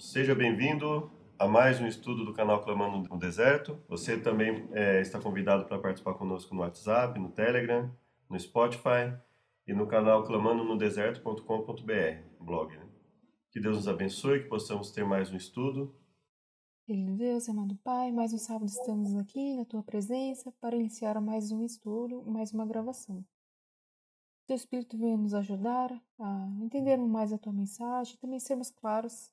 Seja bem-vindo a mais um estudo do canal Clamando no Deserto. Você também está convidado para participar conosco no WhatsApp, no Telegram, no Spotify e no canal clamandonodeserto.com.br, blog, né? Que Deus nos abençoe, que possamos ter mais um estudo. Filho de Deus, amado Pai, mais um sábado estamos aqui na Tua presença para iniciar mais um estudo, mais uma gravação. Teu Espírito venha nos ajudar a entendermos mais a Tua mensagem, também sermos claros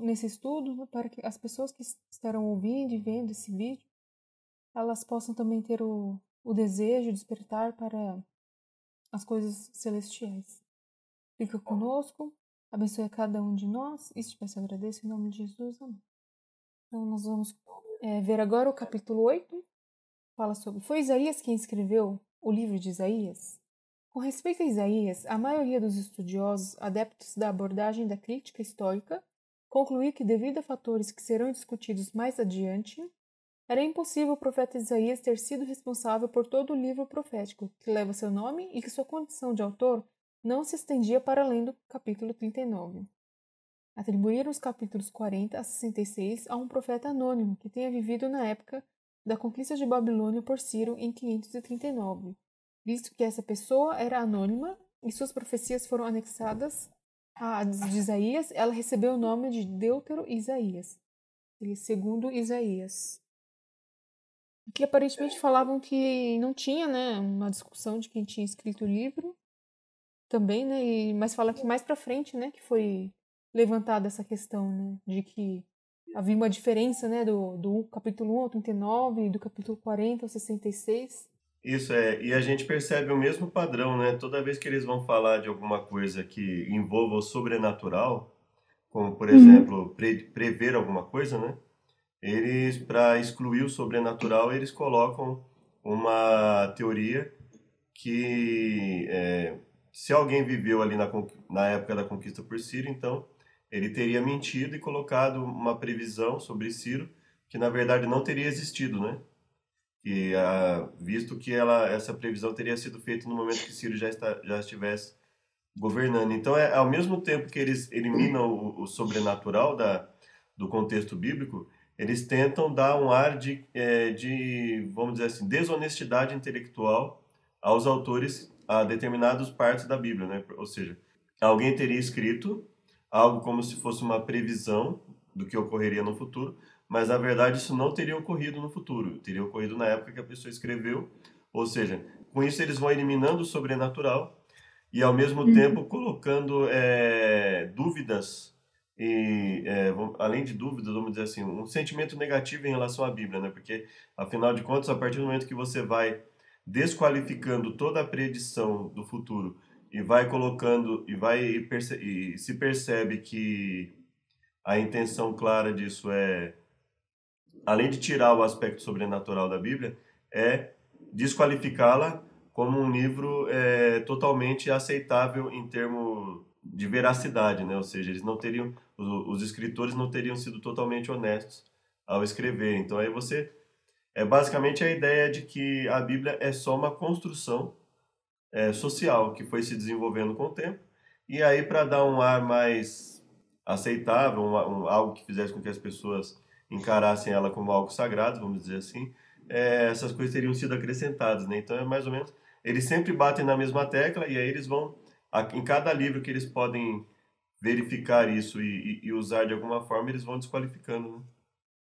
nesse estudo, para que as pessoas que estarão ouvindo e vendo esse vídeo, elas possam também ter o desejo de despertar para as coisas celestiais. Fica conosco, abençoe a cada um de nós, e te peço e agradeço em nome de Jesus, amém. Então, nós vamos ver agora o capítulo 8, fala sobre... Foi Isaías quem escreveu o livro de Isaías? Com respeito a Isaías, a maioria dos estudiosos adeptos da abordagem da crítica histórica concluiu que, devido a fatores que serão discutidos mais adiante, era impossível o profeta Isaías ter sido responsável por todo o livro profético que leva seu nome e que sua condição de autor não se estendia para além do capítulo 39. Atribuíram os capítulos 40 a 66 a um profeta anônimo que tenha vivido na época da conquista de Babilônia por Ciro em 539, visto que essa pessoa era anônima e suas profecias foram anexadas a de Isaías, ela recebeu o nome de Deutero Isaías, segundo Isaías. Que aparentemente falavam que não tinha, né, uma discussão de quem tinha escrito o livro também, né, mas fala que mais pra frente, né, que foi levantada essa questão, né, de que havia uma diferença, né, do capítulo 1 ao 39 e do capítulo 40 ao 66. Isso e a gente percebe o mesmo padrão, né? Toda vez que eles vão falar de alguma coisa que envolva o sobrenatural, como por exemplo, prever alguma coisa, né? Eles, para excluir o sobrenatural, eles colocam uma teoria que se alguém viveu ali na época da conquista por Ciro, então ele teria mentido e colocado uma previsão sobre Ciro que na verdade não teria existido, né? E visto que essa previsão teria sido feita no momento que Ciro já estivesse governando. Então, ao mesmo tempo que eles eliminam o sobrenatural do contexto bíblico, eles tentam dar um ar de, vamos dizer assim, desonestidade intelectual aos autores a determinadas partes da Bíblia, né? Ou seja, alguém teria escrito algo como se fosse uma previsão do que ocorreria no futuro, mas na verdade isso não teria ocorrido no futuro, teria ocorrido na época que a pessoa escreveu. Ou seja, com isso eles vão eliminando o sobrenatural e ao mesmo tempo colocando dúvidas e além de dúvidas, vamos dizer assim, um sentimento negativo em relação à Bíblia, né? Porque afinal de contas, a partir do momento que você vai desqualificando toda a predição do futuro e vai colocando e se percebe que a intenção clara disso além de tirar o aspecto sobrenatural da Bíblia, é desqualificá-la como um livro totalmente aceitável em termos de veracidade, né? Ou seja, eles não teriam, os escritores não teriam sido totalmente honestos ao escrever. Então aí basicamente a ideia de que a Bíblia é só uma construção social que foi se desenvolvendo com o tempo. E aí, para dar um ar mais aceitável, algo que fizesse com que as pessoas encarassem ela como algo sagrado, vamos dizer assim, essas coisas teriam sido acrescentadas, né? Então é mais ou menos, eles sempre batem na mesma tecla e aí eles vão, em cada livro que eles podem verificar isso e usar de alguma forma, eles vão desqualificando, né?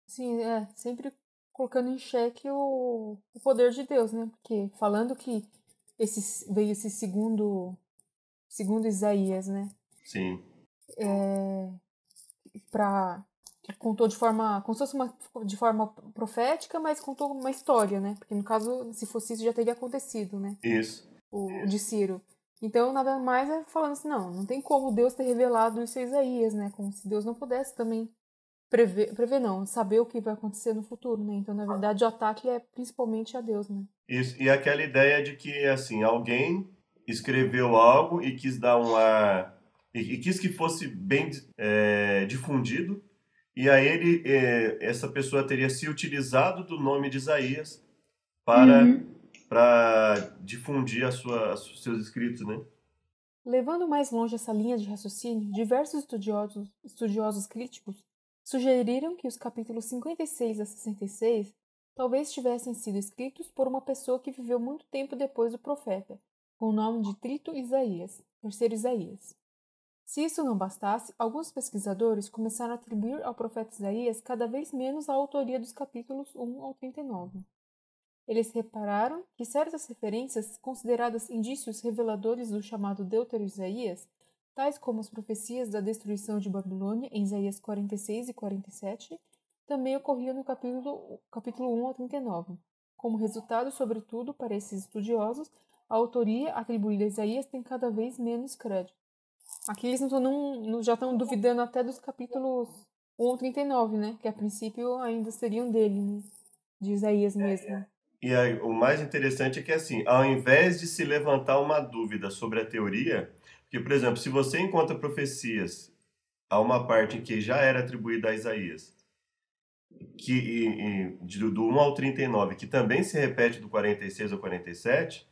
Sim, sempre colocando em xeque o poder de Deus, né? Porque falando que veio esse segundo Isaías, né? Sim. Que contou como se fosse de forma profética, mas contou uma história, né? Porque no caso, se fosse isso, já teria acontecido, né? Isso. O de Ciro. Então, nada mais é falando assim, não tem como Deus ter revelado isso a Isaías, né? Como se Deus não pudesse também prever não, saber o que vai acontecer no futuro, né? Então, na verdade, o ataque é principalmente a Deus, né? Isso, e aquela ideia de que, assim, alguém escreveu algo e quis dar um ar, e quis que fosse bem difundido, e aí essa pessoa teria se utilizado do nome de Isaías para, para difundir os seus escritos, né? Levando mais longe essa linha de raciocínio, diversos estudiosos críticos Sugeriram que os capítulos 56 a 66 talvez tivessem sido escritos por uma pessoa que viveu muito tempo depois do profeta, com o nome de Trito Isaías, terceiro Isaías. Se isso não bastasse, alguns pesquisadores começaram a atribuir ao profeta Isaías cada vez menos a autoria dos capítulos 1 ao 39. Eles repararam que certas referências, consideradas indícios reveladores do chamado Deutero-Isaías, tais como as profecias da destruição de Babilônia em Isaías 46 e 47, também ocorriam no capítulo 1 ao 39. Como resultado, sobretudo, para esses estudiosos, a autoria atribuída a Isaías tem cada vez menos crédito. Aqui eles já estão duvidando até dos capítulos 1 ao 39, né? Que a princípio ainda seriam dele, né? De Isaías mesmo. E aí, o mais interessante é que, assim, ao invés de se levantar uma dúvida sobre a teoria, porque, por exemplo, se você encontra profecias a uma parte em que já era atribuída a Isaías, do 1 ao 39, que também se repete do 46 ao 47,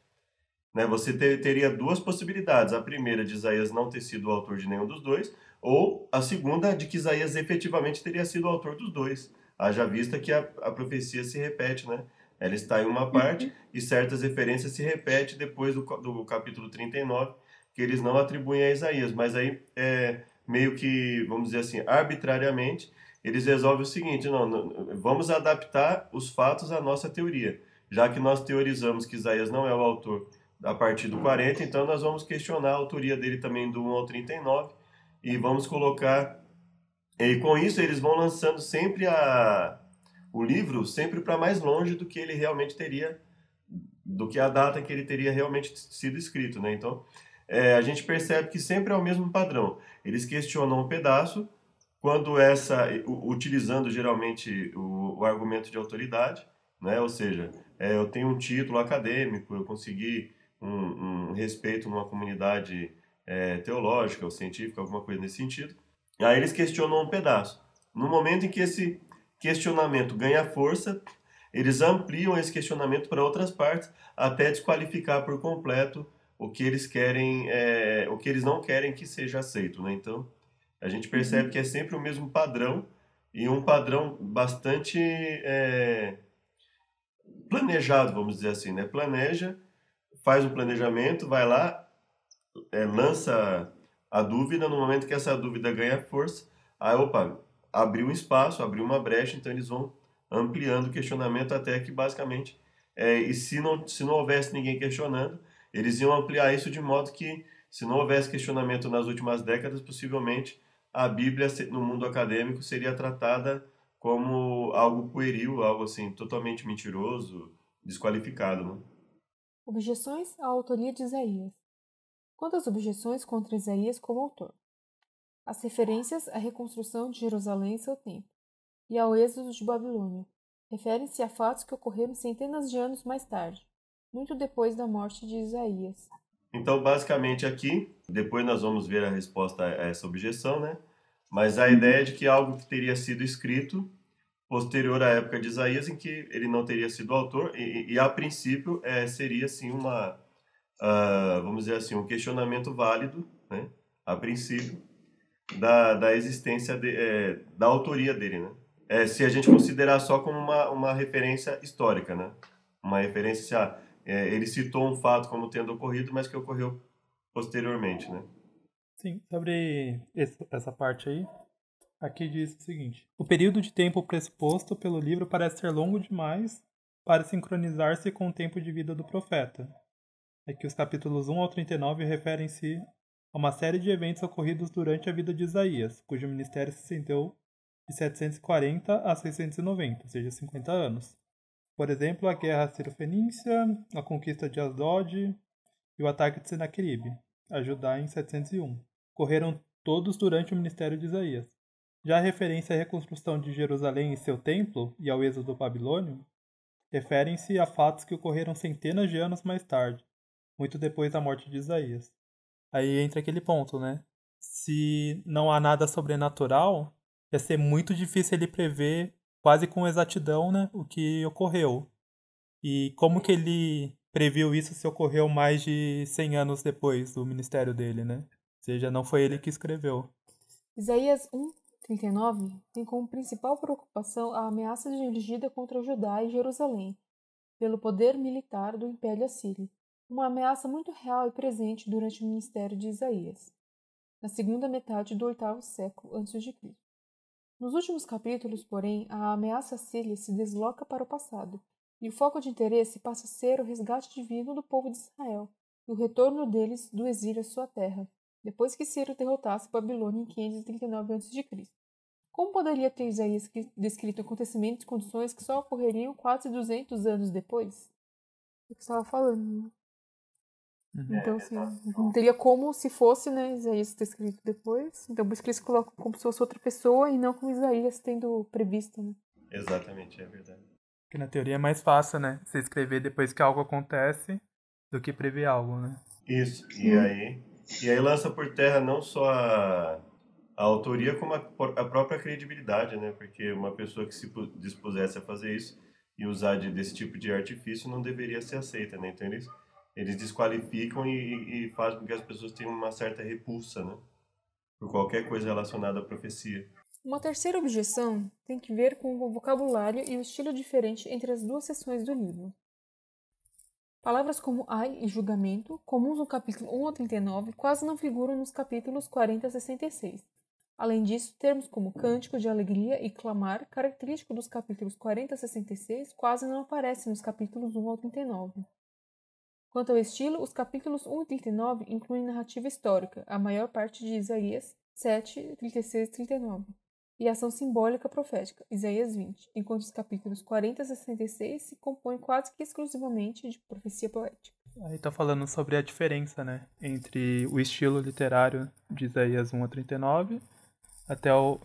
né, você teria duas possibilidades. A primeira, de Isaías não ter sido o autor de nenhum dos dois, ou a segunda, de que Isaías efetivamente teria sido o autor dos dois. Haja vista que a profecia se repete, né? Ela está em uma parte e certas referências se repetem depois do capítulo 39, que eles não atribuem a Isaías. Mas aí, meio que, vamos dizer assim, arbitrariamente, eles resolvem o seguinte: não, vamos adaptar os fatos à nossa teoria. Já que nós teorizamos que Isaías não é o autor a partir do 40, então nós vamos questionar a autoria dele também do 1 ao 39 e vamos colocar... E com isso eles vão lançando sempre o livro sempre para mais longe do que ele realmente teria, do que a data que ele teria realmente sido escrito, né? Então, a gente percebe que sempre é o mesmo padrão. Eles questionam um pedaço, quando utilizando geralmente o argumento de autoridade, né? Ou seja, eu tenho um título acadêmico, eu consegui um respeito numa comunidade teológica ou científica, alguma coisa nesse sentido. Aí eles questionam um pedaço. No momento em que esse questionamento ganha força, eles ampliam esse questionamento para outras partes, até desqualificar por completo o que eles querem, o que eles não querem que seja aceito, né? Então, a gente percebe que é sempre o mesmo padrão, e um padrão bastante planejado, vamos dizer assim, né? Planeja, faz um planejamento, vai lá, lança a dúvida. No momento que essa dúvida ganha força, aí, opa, abriu um espaço, abriu uma brecha, então eles vão ampliando o questionamento até que, basicamente, e se não houvesse ninguém questionando, eles iam ampliar isso de modo que, se não houvesse questionamento nas últimas décadas, possivelmente a Bíblia, no mundo acadêmico, seria tratada como algo pueril, algo assim, totalmente mentiroso, desqualificado, né? Objeções à autoria de Isaías. Quanto às objeções contra Isaías como autor? As referências à reconstrução de Jerusalém em seu tempo e ao êxodo de Babilônia referem-se a fatos que ocorreram centenas de anos mais tarde, muito depois da morte de Isaías. Então, basicamente aqui, depois nós vamos ver a resposta a essa objeção, né? Mas a ideia é de que algo que teria sido escrito posterior à época de Isaías, em que ele não teria sido autor, e a princípio seria assim vamos dizer assim, um questionamento válido, né? A princípio, da existência, da autoria dele, né? Se a gente considerar só como uma referência histórica, né? Uma referência, ele citou um fato como tendo ocorrido, mas que ocorreu posteriormente, né? Sim, sobre essa parte aí, aqui diz o seguinte: o período de tempo pressuposto pelo livro parece ser longo demais para sincronizar-se com o tempo de vida do profeta. É que os capítulos 1 ao 39 referem-se a uma série de eventos ocorridos durante a vida de Isaías, cujo ministério se estendeu de 740 a 690, ou seja, 50 anos. Por exemplo, a guerra sírio-fenícia, a conquista de Asdod e o ataque de Senaqueribe, a Judá, em 701. Ocorreram todos durante o ministério de Isaías. Já a referência à reconstrução de Jerusalém e seu templo e ao êxodo babilônio referem-se a fatos que ocorreram centenas de anos mais tarde, muito depois da morte de Isaías. Aí entra aquele ponto, né? Se não há nada sobrenatural, ia ser muito difícil ele prever quase com exatidão, né, o que ocorreu. E como que ele previu isso se ocorreu mais de 100 anos depois do ministério dele, né? Ou seja, não foi ele que escreveu. Isaías 1, 39 tem como principal preocupação a ameaça dirigida contra Judá e Jerusalém, pelo poder militar do Império Assírio, uma ameaça muito real e presente durante o ministério de Isaías, na segunda metade do 8º século a.C. Nos últimos capítulos, porém, a ameaça assíria se desloca para o passado, e o foco de interesse passa a ser o resgate divino do povo de Israel e o retorno deles do exílio à sua terra, depois que Ciro derrotasse Babilônia em 539 a.C. Como poderia ter Isaías descrito acontecimentos e condições que só ocorreriam quase 200 anos depois? É o que você estava falando, né? Então, assim, não teria como se fosse, né, Isaías ter escrito depois. Então, por isso que eles colocam como se fosse outra pessoa e não como Isaías tendo previsto, né? Exatamente, é verdade. Porque na teoria é mais fácil, né? Você escrever depois que algo acontece do que prever algo, né? Isso, e aí lança por terra não só a autoria, como a própria credibilidade, né? Porque uma pessoa que se dispusesse a fazer isso e usar desse tipo de artifício não deveria ser aceita, né? Então eles desqualificam e fazem com que as pessoas tenham uma certa repulsa, né? Por qualquer coisa relacionada à profecia. Uma terceira objeção tem que ver com o vocabulário e o estilo diferente entre as duas seções do livro. Palavras como ai e julgamento, comuns no capítulo 1 a 39, quase não figuram nos capítulos 40 a 66. Além disso, termos como cântico de alegria e clamar, característico dos capítulos 40 a 66, quase não aparecem nos capítulos 1 ao 39. Quanto ao estilo, os capítulos 1 e 39 incluem narrativa histórica, a maior parte de Isaías 7, 36 e 39, e ação simbólica profética, Isaías 20, enquanto os capítulos 40 a 66 se compõem quase que exclusivamente de profecia poética. Aí tá falando sobre a diferença, né, entre o estilo literário de Isaías 1 a 39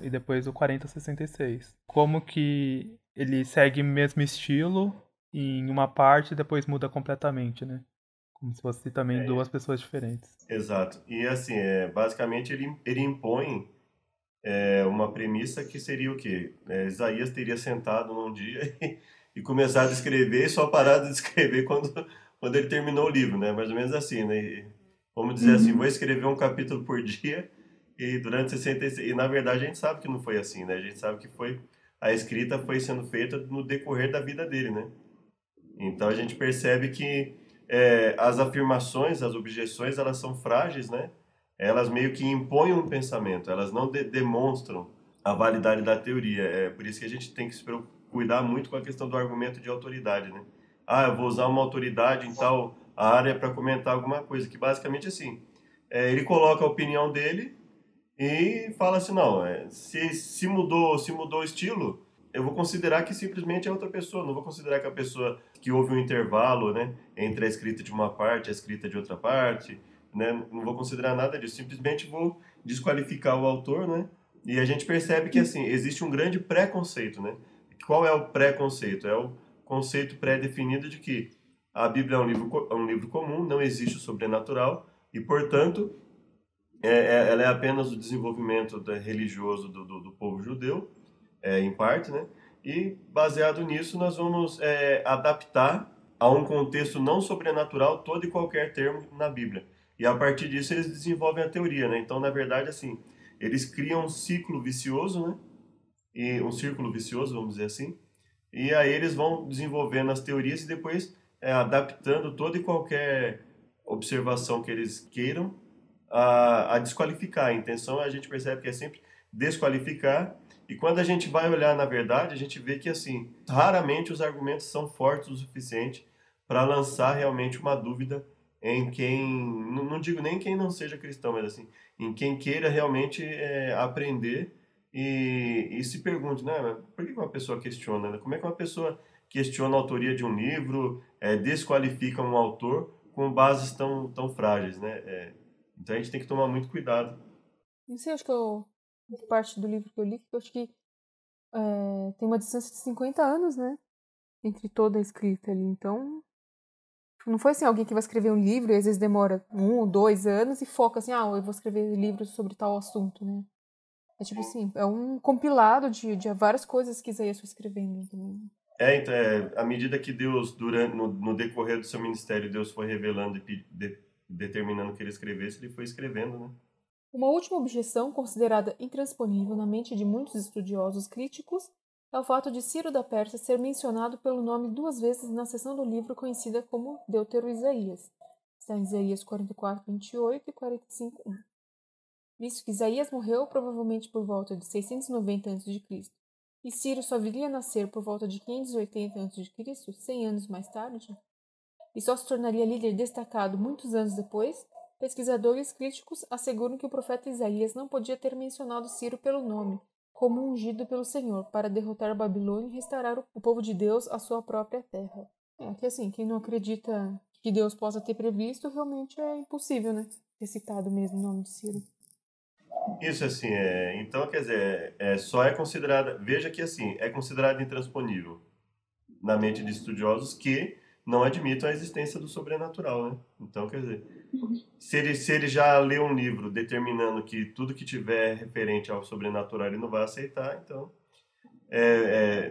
e depois o 40 a 66. Como que ele segue o mesmo estilo em uma parte e depois muda completamente, né? Como se fosse também duas pessoas diferentes. Exato. E assim, basicamente ele impõe uma premissa que seria o quê? Isaías teria sentado num dia e começado a escrever e só parado de escrever quando ele terminou o livro, né? Mais ou menos assim, né? Vamos dizer assim, vou escrever um capítulo por dia e durante 66... E na verdade a gente sabe que não foi assim, né? A gente sabe que a escrita foi sendo feita no decorrer da vida dele, né? Então a gente percebe que as afirmações, as objeções, elas são frágeis, né? Elas meio que impõem um pensamento, elas não demonstram a validade da teoria. É por isso que a gente tem que se cuidar muito com a questão do argumento de autoridade, né? Ah, eu vou usar uma autoridade em tal área para comentar alguma coisa, que basicamente assim, ele coloca a opinião dele e fala assim, não, se mudou o estilo, eu vou considerar que simplesmente é outra pessoa, não vou considerar que a pessoa que houve um intervalo, né, entre a escrita de uma parte e a escrita de outra parte, né, não vou considerar nada disso, simplesmente vou desqualificar o autor, né, e a gente percebe que, assim, existe um grande preconceito, né. Qual é o preconceito? É o conceito pré-definido de que a Bíblia é um livro comum, não existe o sobrenatural, e, portanto, ela é apenas o desenvolvimento religioso do povo judeu, em parte, né? E baseado nisso nós vamos adaptar a um contexto não sobrenatural todo e qualquer termo na Bíblia. E a partir disso eles desenvolvem a teoria, né? Então, na verdade, assim, eles criam um ciclo vicioso, né? E um círculo vicioso, vamos dizer assim. E aí eles vão desenvolvendo as teorias e depois adaptando toda e qualquer observação que eles queiram a desqualificar. A intenção a gente percebe que é sempre desqualificar. E quando a gente vai olhar na verdade, a gente vê que assim, raramente os argumentos são fortes o suficiente para lançar realmente uma dúvida em quem, não digo nem quem não seja cristão, mas assim, em quem queira realmente aprender e se pergunte, né, por que uma pessoa questiona, né? Como é que uma pessoa questiona a autoria de um livro, desqualifica um autor com bases tão frágeis, né? Então a gente tem que tomar muito cuidado. Não sei, acho que parte do livro que eu li, que eu acho que tem uma distância de 50 anos, né? Entre toda a escrita ali. Então, não foi assim, alguém que vai escrever um livro e às vezes demora 1 ou 2 anos e foca assim, eu vou escrever livros sobre tal assunto, né? É tipo assim, é um compilado de várias coisas que Isaías foi escrevendo. Então, Então, à medida que Deus, no decorrer do seu ministério, Deus foi revelando e determinando que ele escrevesse, ele foi escrevendo, né? Uma última objeção, considerada intransponível na mente de muitos estudiosos críticos, é o fato de Ciro da Pérsia ser mencionado pelo nome 2 vezes na seção do livro conhecida como Deutero-Isaías. Está em Isaías 44, 28 e 45, 1. Visto que Isaías morreu provavelmente por volta de 690 a.C., e Ciro só viria a nascer por volta de 580 a.C., 100 anos mais tarde, e só se tornaria líder destacado muitos anos depois, pesquisadores críticos asseguram que o profeta Isaías não podia ter mencionado Ciro pelo nome, como ungido pelo Senhor, para derrotar a Babilônia e restaurar o povo de Deus à sua própria terra. Que assim, quem não acredita que Deus possa ter previsto, realmente é impossível, né? Ter citado mesmo o nome de Ciro. Isso, assim, então, quer dizer, só é considerada, veja que, assim, é considerado intransponível na mente de estudiosos que não admitam a existência do sobrenatural, né? Então, quer dizer, se ele já leu um livro determinando que tudo que tiver referente ao sobrenatural ele não vai aceitar, então,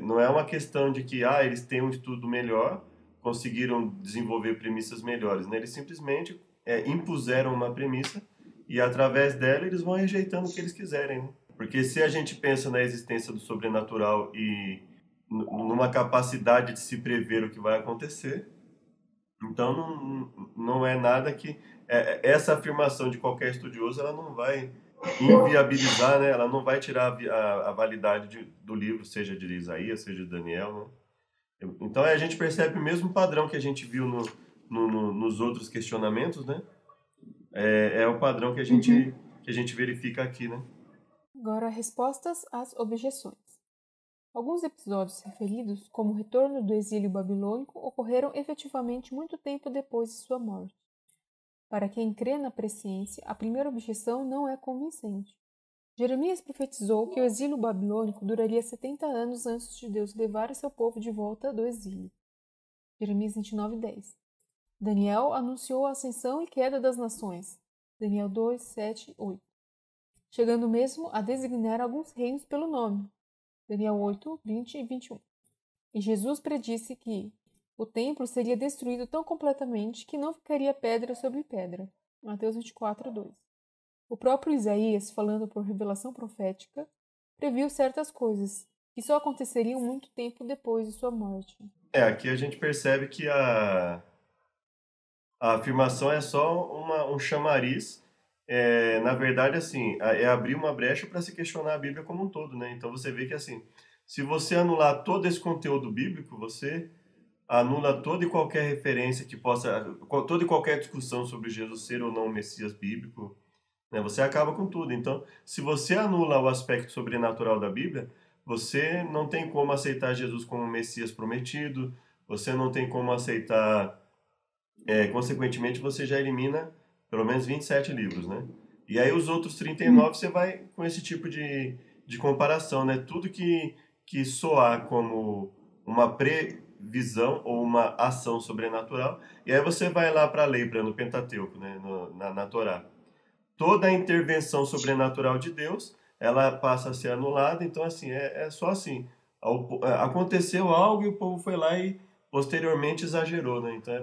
não é uma questão de que, eles têm um estudo melhor, conseguiram desenvolver premissas melhores, né? Eles simplesmente impuseram uma premissa e através dela eles vão rejeitando o que eles quiserem, né? Porque se a gente pensa na existência do sobrenatural e numa capacidade de se prever o que vai acontecer, então não é nada que essa afirmação de qualquer estudioso ela não vai inviabilizar, né? Ela não vai tirar a validade do livro, seja de Isaías, seja de Daniel, né? Então a gente percebe o mesmo padrão que a gente viu nos outros questionamentos, né? É o padrão que a gente verifica aqui, né? Agora, respostas às objeções. Alguns episódios referidos, como o retorno do exílio babilônico, ocorreram efetivamente muito tempo depois de sua morte. Para quem crê na presciência, a primeira objeção não é convincente. Jeremias profetizou que o exílio babilônico duraria 70 anos antes de Deus levar seu povo de volta do exílio. Jeremias 29, 10. Daniel anunciou a ascensão e queda das nações. Daniel 2, 7, 8. Chegando mesmo a designar alguns reinos pelo nome. Daniel 8, 20 e 21. E Jesus predisse que o templo seria destruído tão completamente que não ficaria pedra sobre pedra. Mateus 24, 2. O próprio Isaías, falando por revelação profética, previu certas coisas que só aconteceriam muito tempo depois de sua morte. Aqui a gente percebe que a afirmação é só um chamariz. Na verdade, assim, é abrir uma brecha para se questionar a Bíblia como um todo, né? Então você vê que, assim, se você anular todo esse conteúdo bíblico, você anula toda e qualquer referência que possa, toda e qualquer discussão sobre Jesus ser ou não o Messias bíblico, né? Você acaba com tudo. Então, se você anula o aspecto sobrenatural da Bíblia, você não tem como aceitar Jesus como o Messias prometido, você não tem como aceitar consequentemente, você já elimina pelo menos 27 livros, né? E aí os outros 39 você vai com esse tipo de comparação, né? Tudo que soar como uma previsão ou uma ação sobrenatural, e aí você vai lá para a lei, no Pentateuco, né? Na Torá. Toda a intervenção sobrenatural de Deus, ela passa a ser anulada, então assim, é só assim. Aconteceu algo e o povo foi lá e posteriormente exagerou, né? Então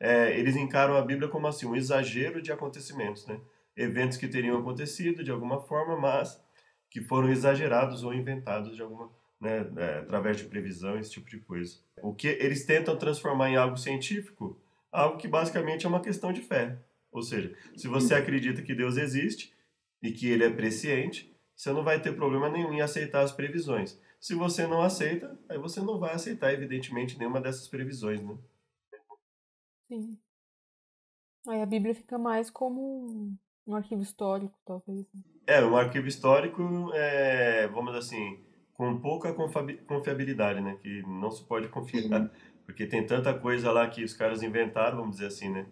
eles encaram a Bíblia como assim, um exagero de acontecimentos, né? Eventos que teriam acontecido de alguma forma, mas que foram exagerados ou inventados de alguma, né, através de previsão, esse tipo de coisa. O que eles tentam transformar em algo científico, algo que basicamente é uma questão de fé. Ou seja, se você acredita que Deus existe e que ele é presciente, você não vai ter problema nenhum em aceitar as previsões. Se você não aceita, aí você não vai aceitar, evidentemente, nenhuma dessas previsões, né? Sim. Aí a Bíblia fica mais como um arquivo histórico, talvez. Um arquivo histórico, vamos dizer assim, com pouca confiabilidade, né? Que não se pode confiar, porque tem tanta coisa lá que os caras inventaram, vamos dizer assim, né?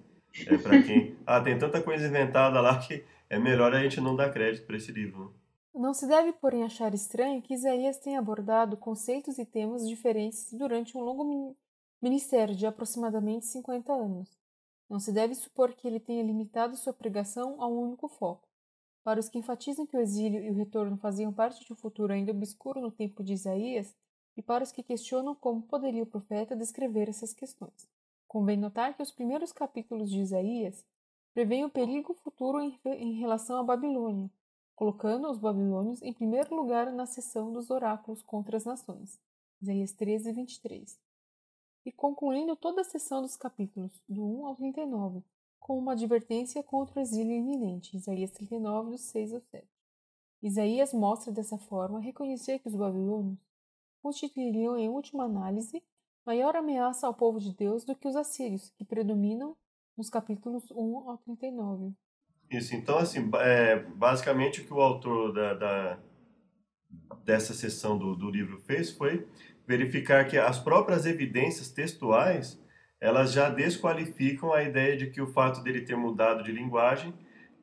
Para quem... tem tanta coisa inventada lá que é melhor a gente não dar crédito para esse livro, né? Não se deve, porém, achar estranho que Isaías tenha abordado conceitos e temas diferentes durante um longo ministério de aproximadamente 50 anos. Não se deve supor que ele tenha limitado sua pregação a um único foco. Para os que enfatizam que o exílio e o retorno faziam parte de um futuro ainda obscuro no tempo de Isaías, e para os que questionam como poderia o profeta descrever essas questões. Convém notar que os primeiros capítulos de Isaías prevêem o perigo futuro em relação à Babilônia, colocando os babilônios em primeiro lugar na seção dos oráculos contra as nações, Isaías 13 e 23, e concluindo toda a seção dos capítulos, do 1 ao 39, com uma advertência contra o exílio iminente, Isaías 39, dos 6 ao 7. Isaías mostra dessa forma reconhecer que os babilônios constituiriam, em última análise, maior ameaça ao povo de Deus do que os assírios, que predominam nos capítulos 1 ao 39. Isso, então, assim, basicamente o que o autor dessa seção do livro fez foi verificar que as próprias evidências textuais, elas já desqualificam a ideia de que o fato dele ter mudado de linguagem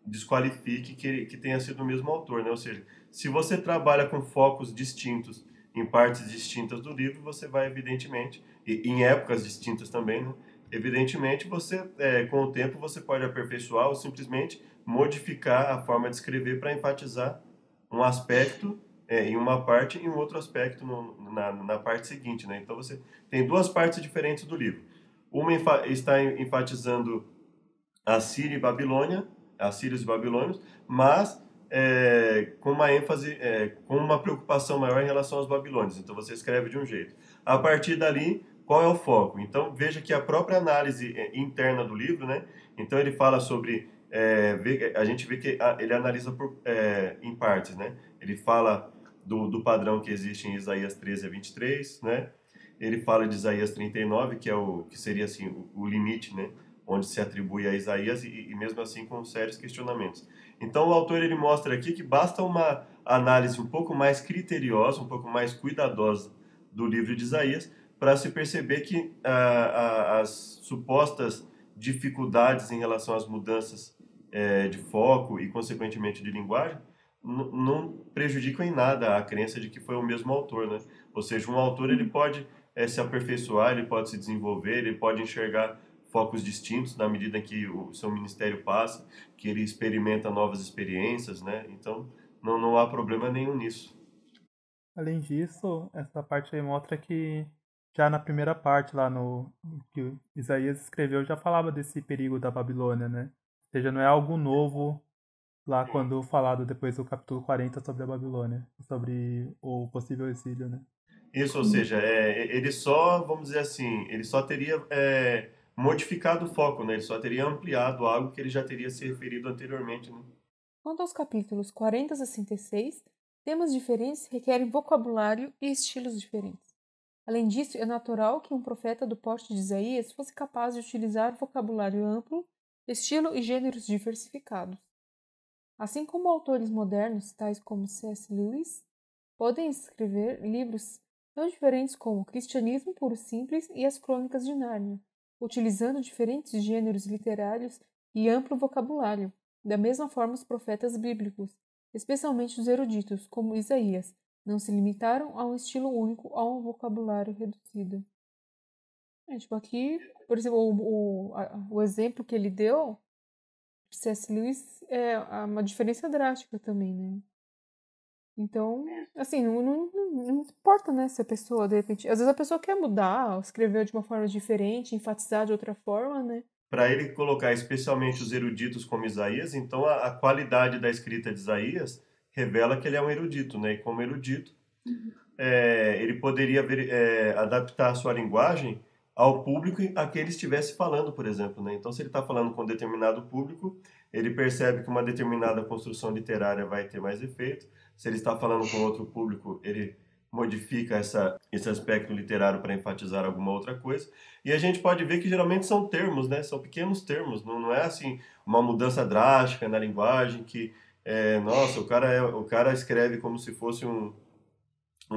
desqualifique que tenha sido o mesmo autor, né? Ou seja, se você trabalha com focos distintos em partes distintas do livro, você vai evidentemente, e em épocas distintas também, né? Evidentemente, você, com o tempo, você pode aperfeiçoar ou simplesmente modificar a forma de escrever para enfatizar um aspecto em uma parte e um outro aspecto na parte seguinte, né? Então você tem duas partes diferentes do livro. Uma está enfatizando a Síria e Babilônia, assírios e babilônios, mas com uma ênfase, com uma preocupação maior em relação aos babilônios. Então você escreve de um jeito. A partir dali, qual é o foco? Então veja que a própria análise interna do livro, né? Então ele fala sobre, a gente vê que ele analisa em partes, né? Ele fala do padrão que existe em Isaías 13 a 23, né? Ele fala de Isaías 39, que seria assim o limite, né? Onde se atribui a Isaías e mesmo assim com sérios questionamentos. Então o autor ele mostra aqui que basta uma análise um pouco mais criteriosa, um pouco mais cuidadosa do livro de Isaías para se perceber que as supostas dificuldades em relação às mudanças de foco e consequentemente de linguagem não prejudicam em nada a crença de que foi o mesmo autor, né? Ou seja, um autor ele pode se aperfeiçoar, ele pode se desenvolver, ele pode enxergar focos distintos na medida em que o seu ministério passa, que ele experimenta novas experiências, né? Então, não há problema nenhum nisso. Além disso, essa parte aí mostra que já na primeira parte lá no que o Isaías escreveu já falava desse perigo da Babilônia, né? Ou seja, não é algo novo lá quando falado depois do capítulo 40 sobre a Babilônia, sobre o possível exílio, né? Isso, ou seja, ele só, vamos dizer assim, ele só teria modificado o foco, né? Ele só teria ampliado algo que ele já teria se referido anteriormente, né? Quanto aos capítulos 40 a 66, temas diferentes requerem vocabulário e estilos diferentes. Além disso, é natural que um profeta do porte de Isaías fosse capaz de utilizar vocabulário amplo, estilo e gêneros diversificados. Assim como autores modernos, tais como C.S. Lewis, podem escrever livros tão diferentes como O Cristianismo Puro Simples e As Crônicas de Nárnia, utilizando diferentes gêneros literários e amplo vocabulário. Da mesma forma, os profetas bíblicos, especialmente os eruditos, como Isaías, não se limitaram a um estilo único ou a um vocabulário reduzido. Tipo, aqui, por exemplo, o exemplo que ele deu, C.S. Lewis, é uma diferença drástica também, né? Então, assim, não importa, né, se a pessoa, de repente... Às vezes a pessoa quer mudar, escrever de uma forma diferente, enfatizar de outra forma, né? Para ele colocar especialmente os eruditos como Isaías, então a qualidade da escrita de Isaías revela que ele é um erudito, né? E como erudito, ele poderia adaptar a sua linguagem ao público a que ele estivesse falando, por exemplo, né? Então, se ele está falando com um determinado público, ele percebe que uma determinada construção literária vai ter mais efeito. Se ele está falando com outro público, ele modifica esse aspecto literário para enfatizar alguma outra coisa. E a gente pode ver que geralmente são termos, né? São pequenos termos, não é assim uma mudança drástica na linguagem que, nossa, o cara escreve como se fosse um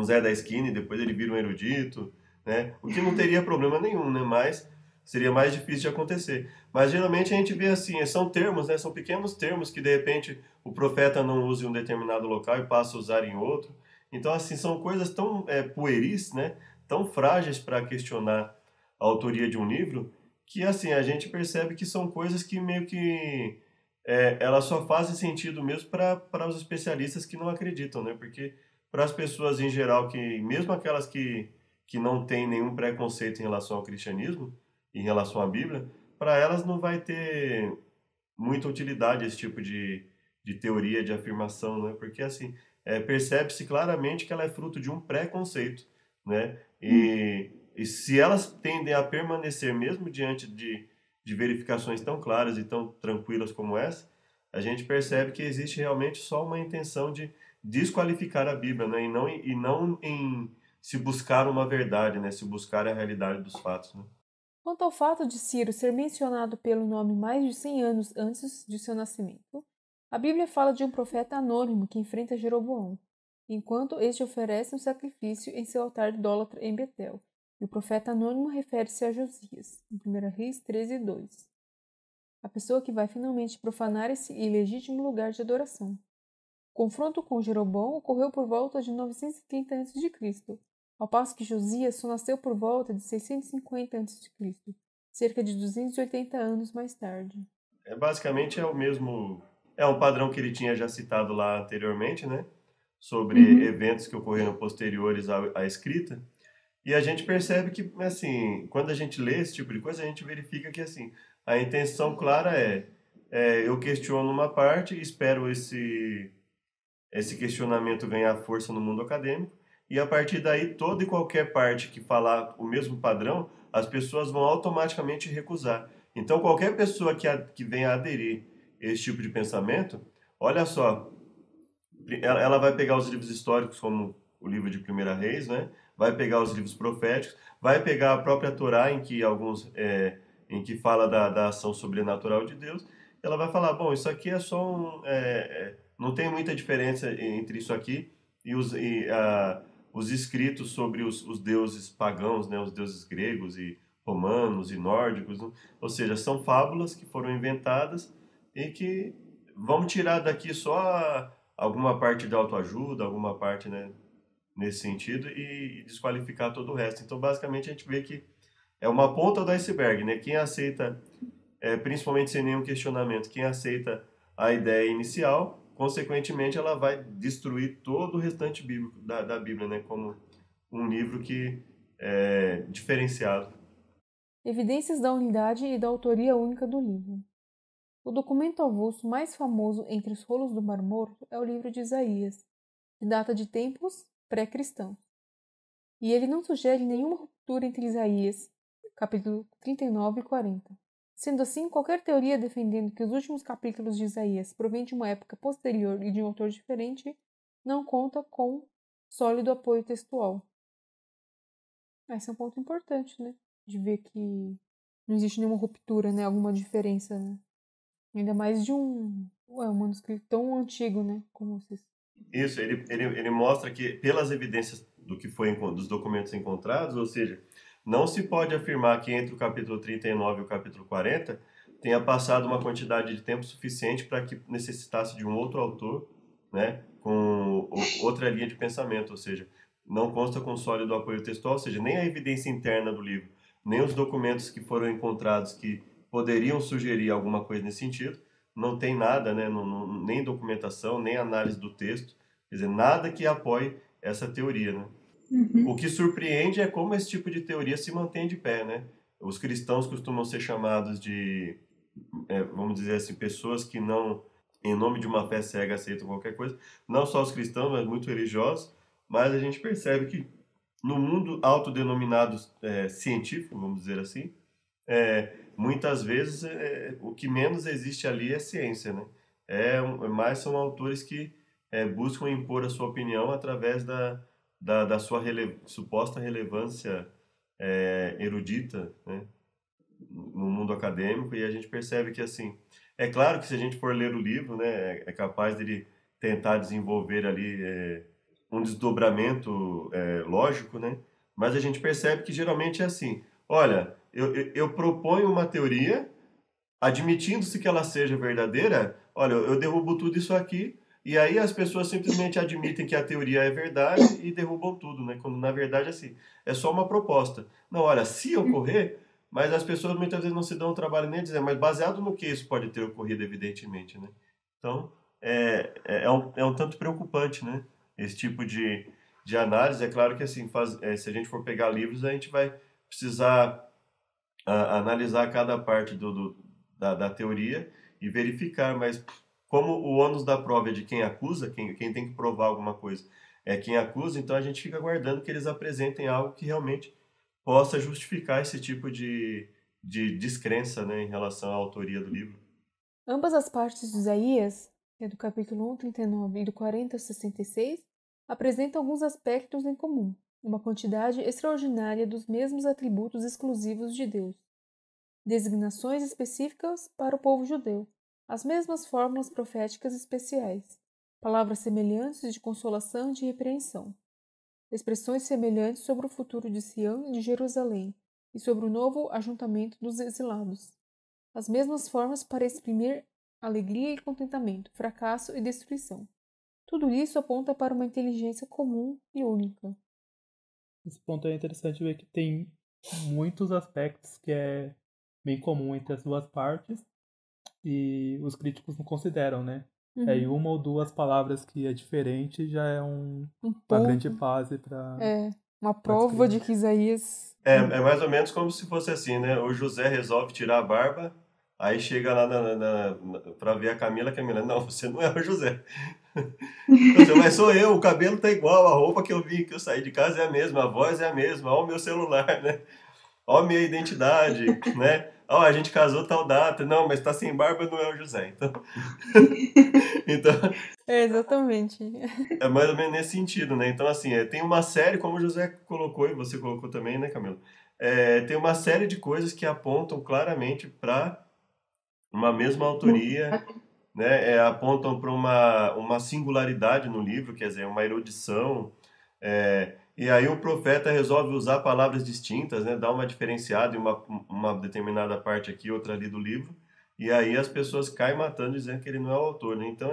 Zé da esquina e depois ele vira um erudito, né? O que não teria problema nenhum, né? Mas seria mais difícil de acontecer. Mas geralmente a gente vê assim, são termos, né? São pequenos termos que de repente o profeta não usa em um determinado local e passa a usar em outro. Então assim, são coisas tão pueris, né? Tão frágeis para questionar a autoria de um livro, que assim, a gente percebe que são coisas que meio que elas só fazem sentido mesmo para os especialistas que não acreditam, né? Porque para as pessoas em geral, que mesmo aquelas que não têm nenhum preconceito em relação ao cristianismo, em relação à Bíblia, para elas não vai ter muita utilidade esse tipo de teoria, de afirmação, né? Porque, assim, percebe-se claramente que ela é fruto de um preconceito, né? E se elas tendem a permanecer mesmo diante de verificações tão claras e tão tranquilas como essa, a gente percebe que existe realmente só uma intenção de desqualificar a Bíblia, né? E não em se buscar uma verdade, né? Se buscar a realidade dos fatos, né? Quanto ao fato de Ciro ser mencionado pelo nome mais de 100 anos antes de seu nascimento, a Bíblia fala de um profeta anônimo que enfrenta Jeroboão, enquanto este oferece um sacrifício em seu altar idólatra em Betel. E o profeta anônimo refere-se a Josias, em 1 Reis 13:2. A pessoa que vai finalmente profanar esse ilegítimo lugar de adoração. O confronto com Jeroboão ocorreu por volta de 930 a.C., ao passo que Josias só nasceu por volta de 650 a.C., cerca de 280 anos mais tarde. Basicamente é o mesmo, é um padrão que ele tinha já citado lá anteriormente, né? Sobre eventos que ocorreram posteriores à escrita. E a gente percebe que, assim, quando a gente lê esse tipo de coisa, a gente verifica que, assim, a intenção clara eu questiono uma parte, espero esse questionamento ganhar força no mundo acadêmico, e a partir daí, toda e qualquer parte que falar o mesmo padrão, as pessoas vão automaticamente recusar. Então, qualquer pessoa que venha aderir a esse tipo de pensamento, olha só, ela vai pegar os livros históricos, como o livro de Primeira Reis, né? Vai pegar os livros proféticos, vai pegar a própria Torá, em que fala da ação sobrenatural de Deus. Ela vai falar, bom, isso aqui é só não tem muita diferença entre isso aqui os escritos sobre os deuses pagãos, né? Os deuses gregos e romanos e nórdicos, né? Ou seja, são fábulas que foram inventadas e que vamos tirar daqui só alguma parte de autoajuda, alguma parte, né, nesse sentido e desqualificar todo o resto. Então, basicamente, a gente vê que é uma ponta do iceberg, né? Quem aceita, principalmente sem nenhum questionamento, quem aceita a ideia inicial, consequentemente, ela vai destruir todo o restante bíblico da Bíblia, né? Como um livro que é diferenciado. Evidências da unidade e da autoria única do livro. O documento avulso mais famoso entre os rolos do Mar Morto é o livro de Isaías, que data de tempos pré-cristãos. E ele não sugere nenhuma ruptura entre Isaías, capítulo 39 e 40. Sendo assim, qualquer teoria defendendo que os últimos capítulos de Isaías provêm de uma época posterior e de um autor diferente não conta com sólido apoio textual. Esse é um ponto importante, né? De ver que não existe nenhuma ruptura, né? Alguma diferença, né? Ainda mais de um manuscrito tão antigo, né? Como vocês. Isso, ele mostra que, pelas evidências dos documentos encontrados, ou seja, não se pode afirmar que entre o capítulo 39 e o capítulo 40 tenha passado uma quantidade de tempo suficiente para que necessitasse de um outro autor, né, com outra linha de pensamento, ou seja, não consta com sólido apoio textual, ou seja, nem a evidência interna do livro, nem os documentos que foram encontrados que poderiam sugerir alguma coisa nesse sentido, não tem nada, né, nem documentação, nem análise do texto, quer dizer, nada que apoie essa teoria, né? O que surpreende é como esse tipo de teoria se mantém de pé, né? Os cristãos costumam ser chamados de, vamos dizer assim, pessoas que não, em nome de uma fé cega, aceitam qualquer coisa. Não só os cristãos, mas muito religiosos. Mas a gente percebe que no mundo autodenominado científico, vamos dizer assim, muitas vezes o que menos existe ali é ciência, né? Mais são autores que buscam impor a sua opinião através da sua suposta relevância erudita, né? No mundo acadêmico, e a gente percebe que, assim, é claro que se a gente for ler o livro, né, é capaz dele tentar desenvolver ali um desdobramento lógico, né? Mas a gente percebe que geralmente é assim, olha, eu proponho uma teoria, admitindo-se que ela seja verdadeira, olha, eu derrubo tudo isso aqui, e aí as pessoas simplesmente admitem que a teoria é verdade e derrubam tudo, né? Quando na verdade, assim, é só uma proposta. Não, olha, se ocorrer, mas as pessoas muitas vezes não se dão o trabalho nem de dizer, mas baseado no que isso pode ter ocorrido, evidentemente, né? Então, é um tanto preocupante, né? Esse tipo de análise. É claro que, assim, se a gente for pegar livros, a gente vai precisar analisar cada parte da teoria e verificar, mas como o ônus da prova é de quem acusa, quem tem que provar alguma coisa é quem acusa, então a gente fica aguardando que eles apresentem algo que realmente possa justificar esse tipo de descrença, né, em relação à autoria do livro. Ambas as partes de Isaías, que é do capítulo 1, 39 e do 40 ao 66, apresentam alguns aspectos em comum, uma quantidade extraordinária dos mesmos atributos exclusivos de Deus, designações específicas para o povo judeu, as mesmas fórmulas proféticas especiais, palavras semelhantes de consolação e de repreensão, expressões semelhantes sobre o futuro de Sião e de Jerusalém e sobre o novo ajuntamento dos exilados, as mesmas formas para exprimir alegria e contentamento, fracasso e destruição. Tudo isso aponta para uma inteligência comum e única. Esse ponto é interessante ver que tem muitos aspectos que é bem comum entre as duas partes e os críticos não consideram, né? E uma ou duas palavras que é diferente já é uma grande base para... uma prova de que Isaías... É mais ou menos como se fosse assim, né? O José resolve tirar a barba, aí chega lá pra ver a Camila, não, você não é o José. Mas sou eu, o cabelo tá igual, a roupa que eu saí de casa é a mesma, a voz é a mesma, ó o meu celular, né? Ó a minha identidade, né? Ó, a gente casou tal data, não, mas tá sem barba, não é o José, então... exatamente. É mais ou menos nesse sentido, né? Então, assim, tem uma série, como o José colocou, e você colocou também, né, Camila? Tem uma série de coisas que apontam claramente para uma mesma autoria, né? Apontam para uma singularidade no livro, quer dizer, uma erudição. E aí o profeta resolve usar palavras distintas, né? Dar uma diferenciada em uma determinada parte aqui, outra ali do livro. E aí as pessoas caem matando dizendo que ele não é o autor, né? Então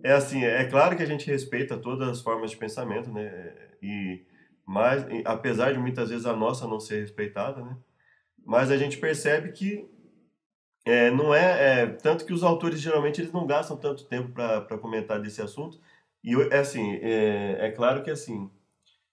assim, é claro que a gente respeita todas as formas de pensamento, né? Mas, apesar de muitas vezes a nossa não ser respeitada, né? Mas a gente percebe que não tanto que os autores geralmente eles não gastam tanto tempo para comentar desse assunto. E assim, é claro que assim,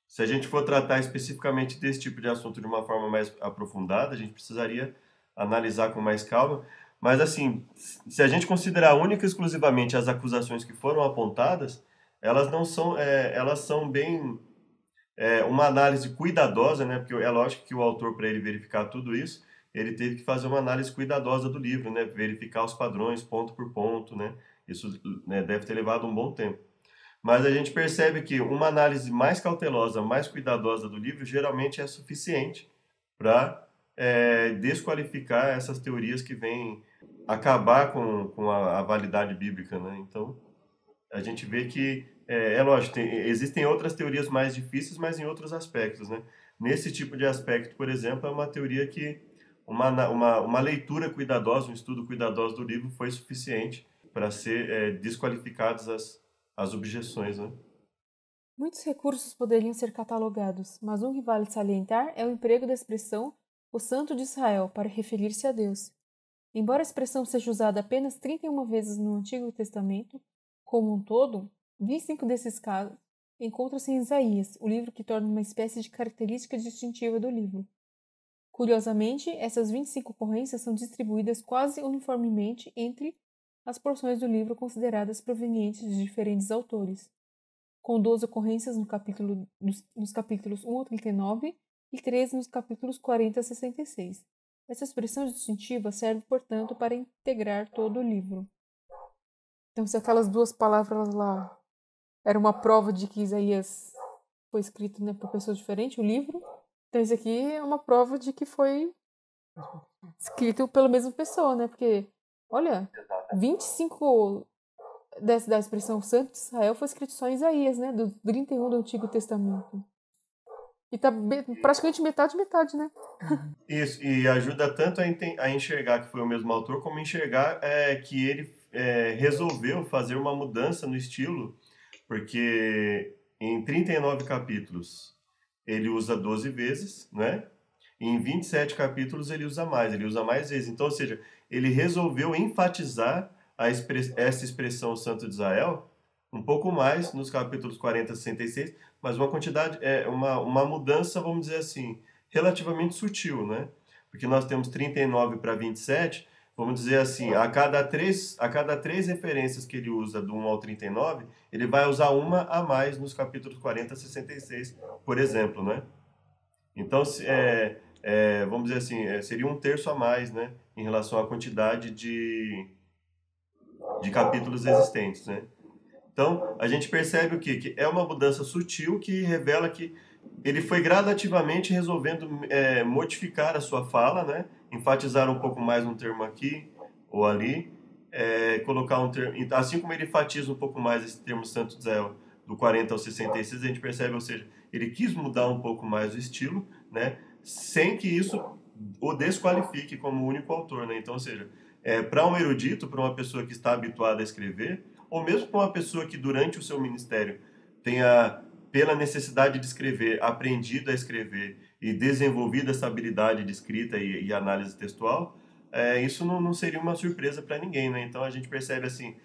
se a gente for tratar especificamente desse tipo de assunto de uma forma mais aprofundada, a gente precisaria analisar com mais calma. Mas, assim, se a gente considerar única e exclusivamente as acusações que foram apontadas, elas não são, elas são bem uma análise cuidadosa, né? Porque é lógico que o autor, para ele verificar tudo isso, ele teve que fazer uma análise cuidadosa do livro, né? Verificar os padrões, ponto por ponto, né? Isso, né, deve ter levado um bom tempo. Mas a gente percebe que uma análise mais cautelosa, mais cuidadosa do livro, geralmente é suficiente para desqualificar essas teorias que vêm acabar com a validade bíblica, né? Então, a gente vê que, lógico, existem outras teorias mais difíceis, mas em outros aspectos, né? Nesse tipo de aspecto, por exemplo, é uma teoria que uma leitura cuidadosa, um estudo cuidadoso do livro foi suficiente para ser desqualificadas as objeções, né? Muitos recursos poderiam ser catalogados, mas um que vale salientar é o emprego da expressão o Santo de Israel para referir-se a Deus. Embora a expressão seja usada apenas 31 vezes no Antigo Testamento, como um todo, 25 desses casos encontram-se em Isaías, o livro que torna uma espécie de característica distintiva do livro. Curiosamente, essas 25 ocorrências são distribuídas quase uniformemente entre as porções do livro consideradas provenientes de diferentes autores, com 12 ocorrências nos capítulos 1 a 39 e 13 nos capítulos 40 a 66. Essa expressão distintiva serve, portanto, para integrar todo o livro. Então, se aquelas duas palavras lá eram uma prova de que Isaías foi escrito, né, por pessoas diferentes, o livro, então isso aqui é uma prova de que foi escrito pela mesma pessoa, né? Porque, olha, 25 da expressão Santo de Israel foi escrito só em Isaías, né? Do 31 do Antigo Testamento. E tá praticamente metade, né? Isso, e ajuda tanto a enxergar que foi o mesmo autor, como enxergar que ele resolveu fazer uma mudança no estilo, porque em 39 capítulos ele usa 12 vezes, né? E em 27 capítulos ele usa mais vezes. Então, ou seja, ele resolveu enfatizar essa expressão Santo de Israel um pouco mais nos capítulos 40 a 66, mas uma quantidade, uma mudança, vamos dizer assim, relativamente sutil, né? Porque nós temos 39 para 27, vamos dizer assim, a cada três referências que ele usa do 1 ao 39, ele vai usar uma a mais nos capítulos 40 a 66, por exemplo, né? Então, vamos dizer assim, seria um terço a mais, né, em relação à quantidade de capítulos existentes, né? Então, a gente percebe o quê? Que é uma mudança sutil que revela que ele foi gradativamente resolvendo modificar a sua fala, né? Enfatizar um pouco mais um termo aqui ou ali, colocar um termo... Assim como ele enfatiza um pouco mais esse termo Santo de Israel do 40 ao 66, a gente percebe, ou seja, ele quis mudar um pouco mais o estilo, né? Sem que isso o desqualifique como único autor, né? Então, ou seja, para um erudito, para uma pessoa que está habituada a escrever, ou mesmo para uma pessoa que durante o seu ministério tenha, pela necessidade de escrever, aprendido a escrever e desenvolvido essa habilidade de escrita e análise textual, isso não seria uma surpresa para ninguém, né? Então a gente percebe assim,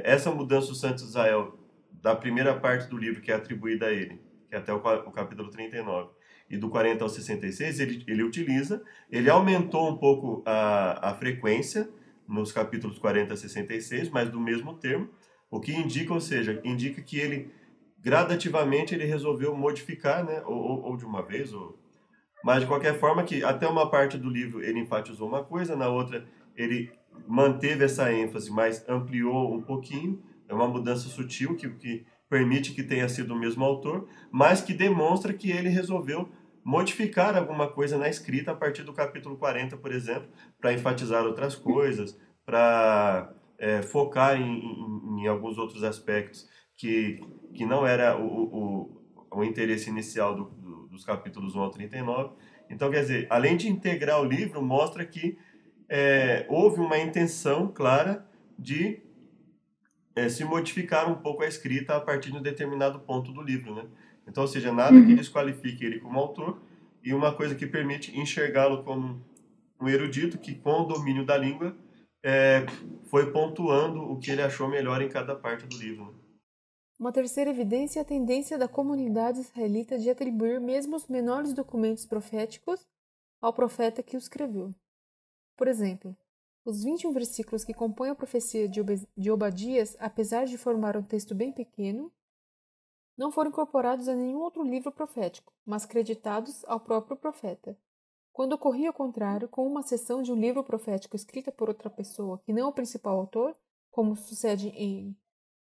essa mudança do Santo Israel da primeira parte do livro que é atribuída a ele, que é até o capítulo 39, e do 40 ao 66, ele utiliza, ele aumentou um pouco a frequência nos capítulos 40 a 66, mas do mesmo termo, o que indica, ou seja, indica que ele gradativamente ele resolveu modificar, né, ou de uma vez, mas de qualquer forma que até uma parte do livro ele enfatizou uma coisa, na outra ele manteve essa ênfase, mas ampliou um pouquinho, é uma mudança sutil que permite que tenha sido o mesmo autor, mas que demonstra que ele resolveu modificar alguma coisa na escrita a partir do capítulo 40, por exemplo, para enfatizar outras coisas, para focar em alguns outros aspectos que não era o interesse inicial dos capítulos 1 ao 39. Então, quer dizer, além de integrar o livro, mostra que houve uma intenção clara de se modificar um pouco a escrita a partir de um determinado ponto do livro, né? Então, ou seja, nada que desqualifique ele como autor e uma coisa que permite enxergá-lo como um erudito que, com o domínio da língua, foi pontuando o que ele achou melhor em cada parte do livro, né? Uma terceira evidência é a tendência da comunidade israelita de atribuir mesmo os menores documentos proféticos ao profeta que o escreveu. Por exemplo, os 21 versículos que compõem a profecia de Obadias, apesar de formar um texto bem pequeno, não foram incorporados a nenhum outro livro profético, mas creditados ao próprio profeta. Quando ocorria o contrário, com uma seção de um livro profético escrita por outra pessoa que não o principal autor, como sucede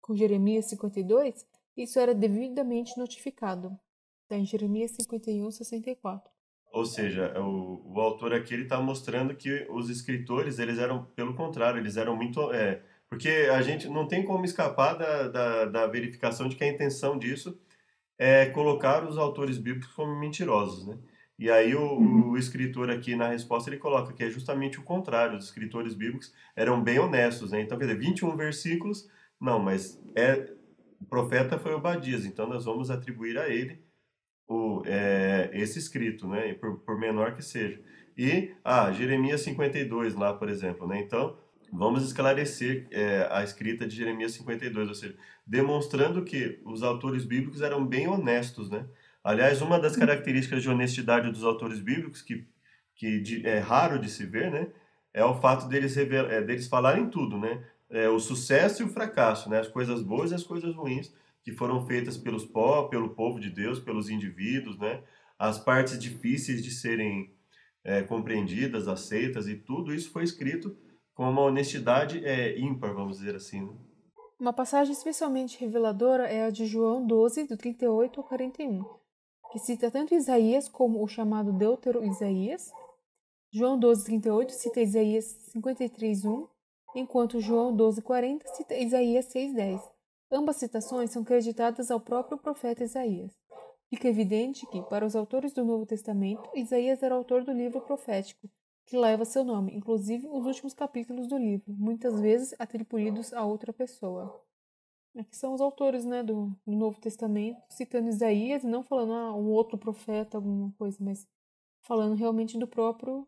com Jeremias 52, isso era devidamente notificado. Está em Jeremias 51, 64. Ou seja, o autor aqui ele está mostrando que os escritores eles eram, pelo contrário, eles eram muito... porque a gente não tem como escapar da verificação de que a intenção disso é colocar os autores bíblicos como mentirosos, né? E aí o escritor aqui na resposta ele coloca que é justamente o contrário, os escritores bíblicos eram bem honestos, né? Então, quer dizer, 21 versículos, não, mas o profeta foi Obadias, então nós vamos atribuir a ele esse escrito, né? Por menor que seja. E, Jeremias 52 lá, por exemplo, né? Então, vamos esclarecer a escrita de Jeremias 52, ou seja, demonstrando que os autores bíblicos eram bem honestos, né? Aliás, uma das características de honestidade dos autores bíblicos, que é raro de se ver, né? É o fato deles falarem tudo, né? O sucesso e o fracasso, né? As coisas boas e as coisas ruins que foram feitas pelo povo de Deus, pelos indivíduos, né? As partes difíceis de serem compreendidas, aceitas, e tudo isso foi escrito com uma honestidade ímpar, vamos dizer assim, né? Uma passagem especialmente reveladora é a de João 12, do 38 ao 41, que cita tanto Isaías como o chamado Deutero-Isaías. João 12, 38 cita Isaías 53, 1, enquanto João 12, 40 cita Isaías 6, 10. Ambas citações são creditadas ao próprio profeta Isaías. Fica evidente que, para os autores do Novo Testamento, Isaías era autor do livro profético, que leva seu nome, inclusive os últimos capítulos do livro, muitas vezes atribuídos a outra pessoa. Aqui são os autores, né, do Novo Testamento, citando Isaías e não falando um outro profeta, alguma coisa, mas falando realmente do próprio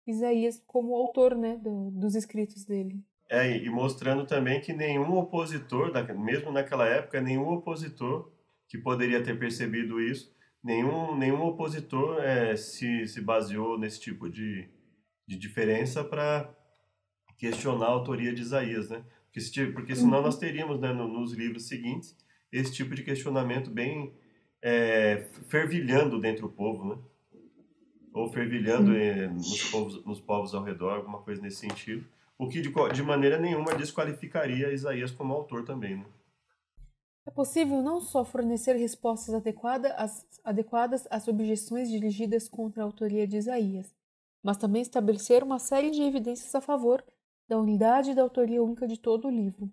Isaías como autor, né, dos escritos dele. E mostrando também que nenhum opositor, mesmo naquela época, nenhum opositor que poderia ter percebido isso, nenhum opositor se baseou nesse tipo de de diferença para questionar a autoria de Isaías, né? Porque senão nós teríamos, né, nos livros seguintes esse tipo de questionamento bem fervilhando dentro do povo, né? Ou fervilhando nos povos ao redor, alguma coisa nesse sentido. O que de maneira nenhuma desqualificaria Isaías como autor também, né? É possível não só fornecer respostas adequadas às objeções dirigidas contra a autoria de Isaías, mas também estabelecer uma série de evidências a favor da unidade e da autoria única de todo o livro.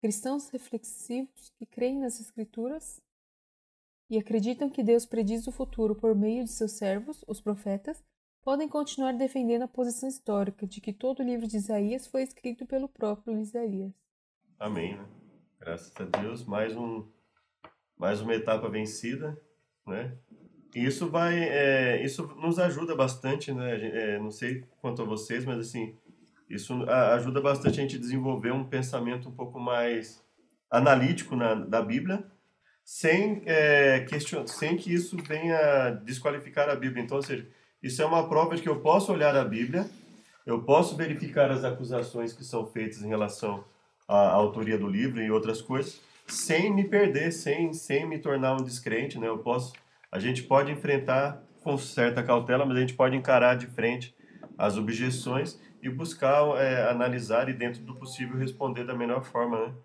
Cristãos reflexivos que creem nas Escrituras e acreditam que Deus prediz o futuro por meio de seus servos, os profetas, podem continuar defendendo a posição histórica de que todo o livro de Isaías foi escrito pelo próprio Isaías. Amém, né? Graças a Deus, mais uma etapa vencida, né? E isso nos ajuda bastante, né? Não sei quanto a vocês, mas assim, isso ajuda bastante a gente a desenvolver um pensamento um pouco mais analítico da Bíblia, sem que isso venha desqualificar a Bíblia. Então, ou seja, isso é uma prova de que eu posso olhar a Bíblia, eu posso verificar as acusações que são feitas em relação à autoria do livro e outras coisas, sem me perder, sem me tornar um descrente, né? A gente pode enfrentar com certa cautela, mas a gente pode encarar de frente as objeções e buscar analisar e, dentro do possível, responder da melhor forma, né,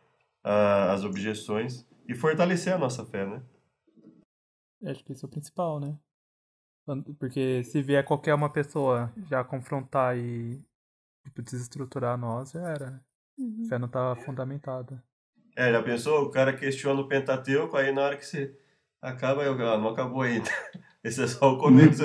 as objeções e fortalecer a nossa fé, né? Acho que isso é o principal, né? Porque se vier qualquer uma pessoa já confrontar e tipo, desestruturar nós, já era, né? A fé não tá fundamentada. Já pensou? O cara questiona o Pentateuco, aí na hora que você acaba, não acabou ainda. Esse é só o começo.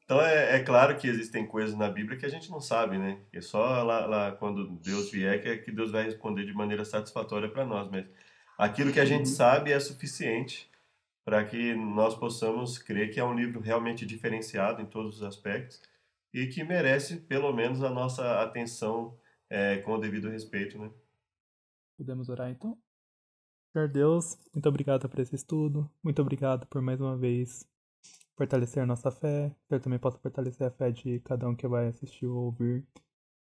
Então é claro que existem coisas na Bíblia que a gente não sabe, né? É só lá quando Deus vier que Deus vai responder de maneira satisfatória para nós. Mas aquilo que a gente sabe é suficiente para que nós possamos crer que é um livro realmente diferenciado em todos os aspectos e que merece, pelo menos, a nossa atenção com o devido respeito, né? Podemos orar então? Senhor Deus, muito obrigado por esse estudo. Muito obrigado por mais uma vez fortalecer a nossa fé. Que eu também possa fortalecer a fé de cada um que vai assistir ou ouvir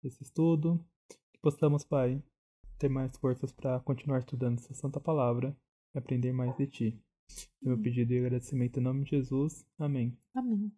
esse estudo. Que possamos, Pai, ter mais forças para continuar estudando essa santa palavra e aprender mais de Ti. Meu pedido e agradecimento em nome de Jesus. Amém. Amém.